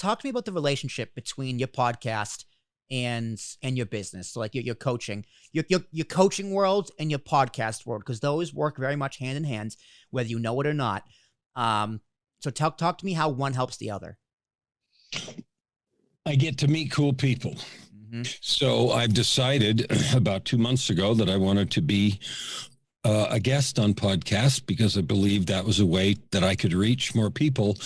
talk to me about the relationship between your podcast and your business. So like your coaching, your coaching world and your podcast world, because those work very much hand in hand, whether you know it or not. So talk to me how one helps the other. I get to meet cool people. So I've decided about 2 months ago that I wanted to be a guest on podcasts because I believed that was a way that I could reach more people,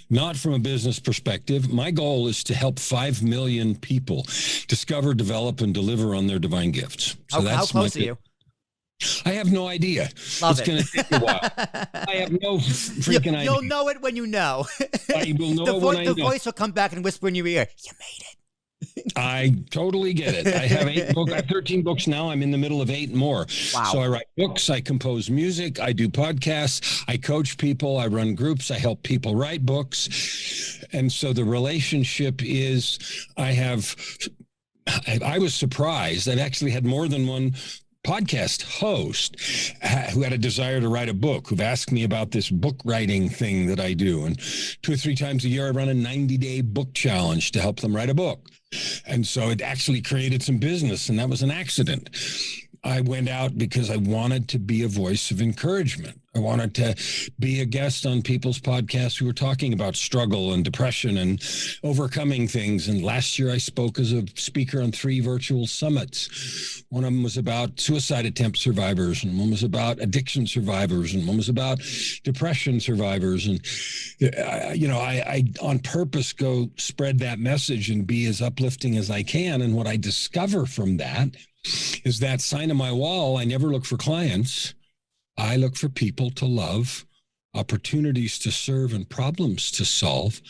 not from a business perspective. My goal is to help 5 million people discover, develop, and deliver on their divine gifts. So how close are you? I have no idea. Love it's going to take a while. I have no freaking idea. You'll know it when you know. I will know when I know. The voice will come back and whisper in your ear, you made it. I totally get it. I have 8 books. I have 13 books now. I'm in the middle of 8 more. Wow. So I write books, I compose music, I do podcasts, I coach people, I run groups, I help people write books. And so the relationship is I was surprised. I've actually had more than one podcast host who had a desire to write a book, who've asked me about this book writing thing that I do. And 2 or 3 times a year, I run a 90-day book challenge to help them write a book. And so it actually created some business, and that was an accident. I went out because I wanted to be a voice of encouragement. I wanted to be a guest on people's podcasts who were talking about struggle and depression and overcoming things. And last year I spoke as a speaker on 3 virtual summits. One of them was about suicide attempt survivors, and one was about addiction survivors, and one was about depression survivors. And, I on purpose go spread that message and be as uplifting as I can. And what I discover from that is that sign on my wall. I never look for clients. I look for people to love, opportunities to serve, and problems to solve.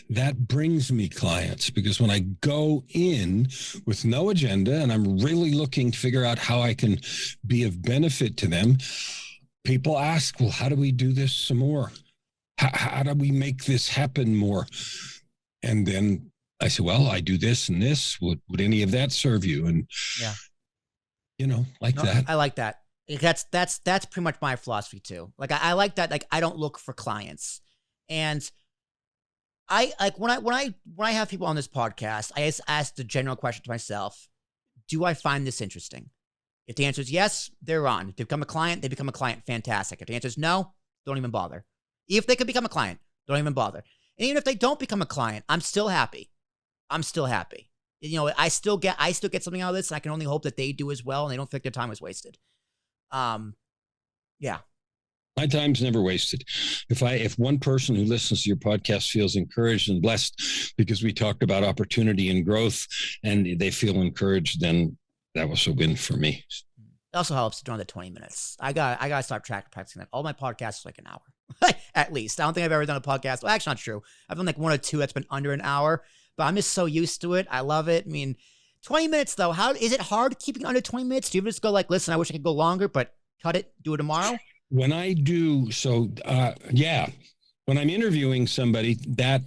That brings me clients, because when I go in with no agenda and I'm really looking to figure out how I can be of benefit to them, people ask, well, how do we do this some more? How do we make this happen more? And then I say, well, I do this and this. Would any of that serve you? And yeah. That. I like that. That's pretty much my philosophy too. Like I like that. Like I don't look for clients, and I like when I have people on this podcast, I just ask the general question to myself: do I find this interesting? If the answer is yes, they're on. If they become a client, they become a client. Fantastic. If the answer is no, don't even bother. If they could become a client, don't even bother. And even if they don't become a client, I'm still happy. I still get something out of this, and I can only hope that they do as well, and they don't think their time was wasted. Yeah. My time's never wasted. If one person who listens to your podcast feels encouraged and blessed because we talked about opportunity and growth, and they feel encouraged, then that was a win for me. It also helps during the 20 minutes. I gotta start practicing that. All my podcasts are like an hour, at least. I don't think I've ever done a podcast. Well, actually, not true. I've done like 1 or 2 that's been under an hour, but I'm just so used to it. I love it. I mean, 20 minutes though. How is it hard keeping under 20 minutes? Do you ever just go like, listen, I wish I could go longer, but cut it, do it tomorrow? When I do, when I'm interviewing somebody, that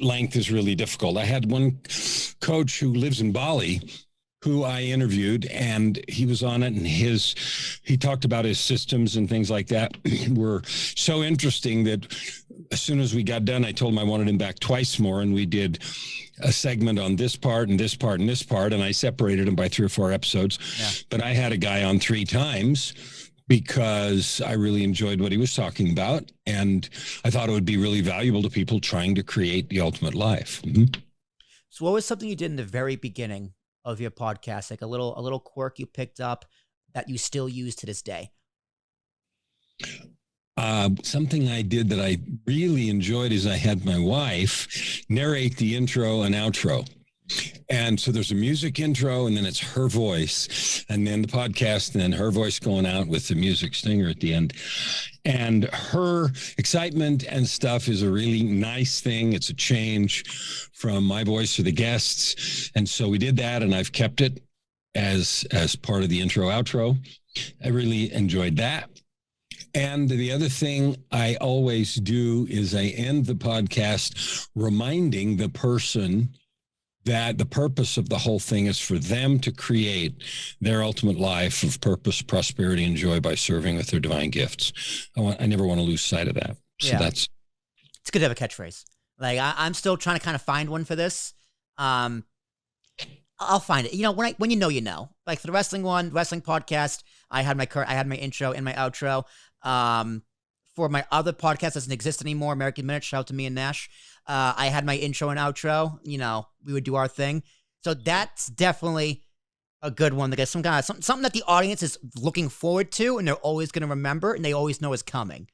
length is really difficult. I had one coach who lives in Bali who I interviewed, and he was on it, and he talked about his systems and things like that were so interesting that as soon as we got done, I told him I wanted him back twice more, and we did a segment on this part and this part and this part, and I separated them by 3 or 4 episodes. Yeah. But I had a guy on 3 times because I really enjoyed what he was talking about, and I thought it would be really valuable to people trying to create the ultimate life. Mm-hmm. So what was something you did in the very beginning of your podcast, like a little quirk you picked up that you still use to this day? Something I did that I really enjoyed is I had my wife narrate the intro and outro. And so there's a music intro, and then it's her voice, and then the podcast, and then her voice going out with the music stinger at the end. And her excitement and stuff is a really nice thing. It's a change from my voice to the guests. And so we did that, and I've kept it as part of the intro outro. I really enjoyed that. And the other thing I always do is I end the podcast reminding the person that the purpose of the whole thing is for them to create their ultimate life of purpose, prosperity, and joy by serving with their divine gifts. I never want to lose sight of that. So it's good to have a catchphrase. Like I'm still trying to kind of find one for this. I'll find it. You know, when you know, you know. Like for the wrestling podcast, I had my intro and my outro. For my other podcast that doesn't exist anymore, American Minute, shout out to me and Nash. I had my intro and outro. You know, we would do our thing. So that's definitely a good one to get some kind of something that the audience is looking forward to, and they're always going to remember, and they always know is coming.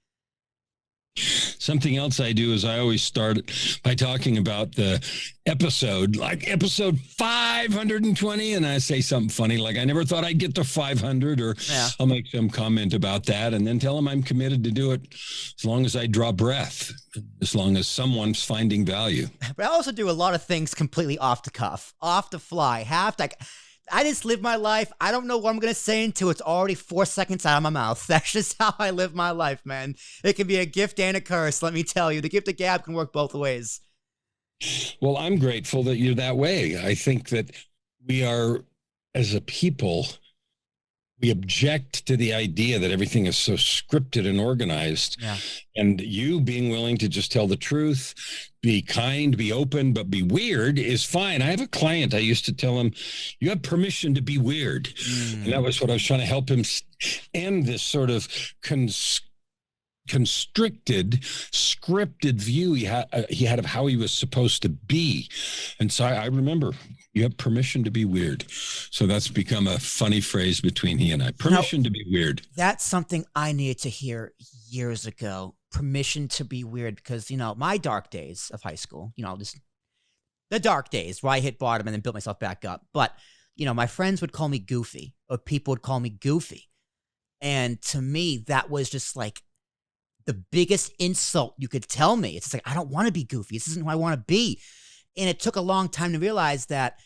Something else I do is I always start by talking about the episode, like episode 520, and I say something funny, like I never thought I'd get to 500, or I'll make some comment about that, and then tell them I'm committed to do it as long as I draw breath, as long as someone's finding value. But I also do a lot of things completely off the cuff, off the fly, I just live my life. I don't know what I'm going to say until it's already 4 seconds out of my mouth. That's just how I live my life, man. It can be a gift and a curse, let me tell you. The gift of gab can work both ways. Well, I'm grateful that you're that way. I think that we are, as a people, we object to the idea that everything is so scripted and organized. Yeah. And you being willing to just tell the truth, be kind, be open, but be weird is fine. I have a client, I used to tell him, you have permission to be weird. And that was what I was trying to help him end this sort of constricted, scripted view he had of how he was supposed to be. And so I remember, you have permission to be weird. So that's become a funny phrase between he and I. Permission to be weird. That's something I needed to hear years ago. Permission to be weird, because, you know, my dark days of high school, you know, just the dark days where I hit bottom and then built myself back up. But, you know, my friends would call me goofy, or people would call me goofy. And to me, that was just like the biggest insult you could tell me. It's like, I don't want to be goofy. This isn't who I want to be. And it took a long time to realize that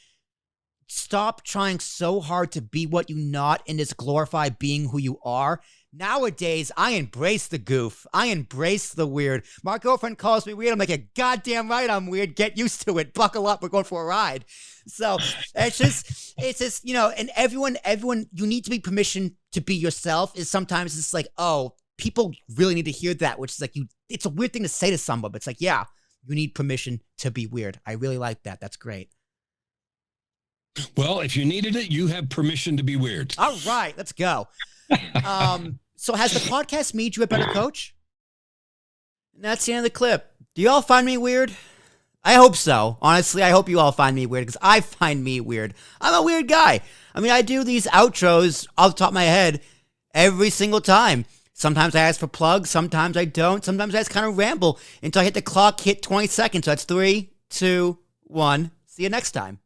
stop trying so hard to be what you're not and just glorify being who you are. Nowadays, I embrace the goof. I embrace the weird. My girlfriend calls me weird. I'm like, you're goddamn right I'm weird. Get used to it. Buckle up. We're going for a ride. So it's just, you know, and everyone, you need to be permission to be yourself. Is sometimes it's like, oh, people really need to hear that, which is like, it's a weird thing to say to someone, but it's like, yeah, you need permission to be weird. I really like that. That's great. Well, if you needed it, you have permission to be weird. All right, let's go. So has the podcast made you a better coach? And that's the end of the clip. Do you all find me weird? I hope so. Honestly, I hope you all find me weird, because I find me weird. I'm a weird guy. I mean, I do these outros off the top of my head every single time. Sometimes I ask for plugs, sometimes I don't. Sometimes I just kind of ramble until I hit the clock, hit 20 seconds. So that's 3, 2, 1. See you next time.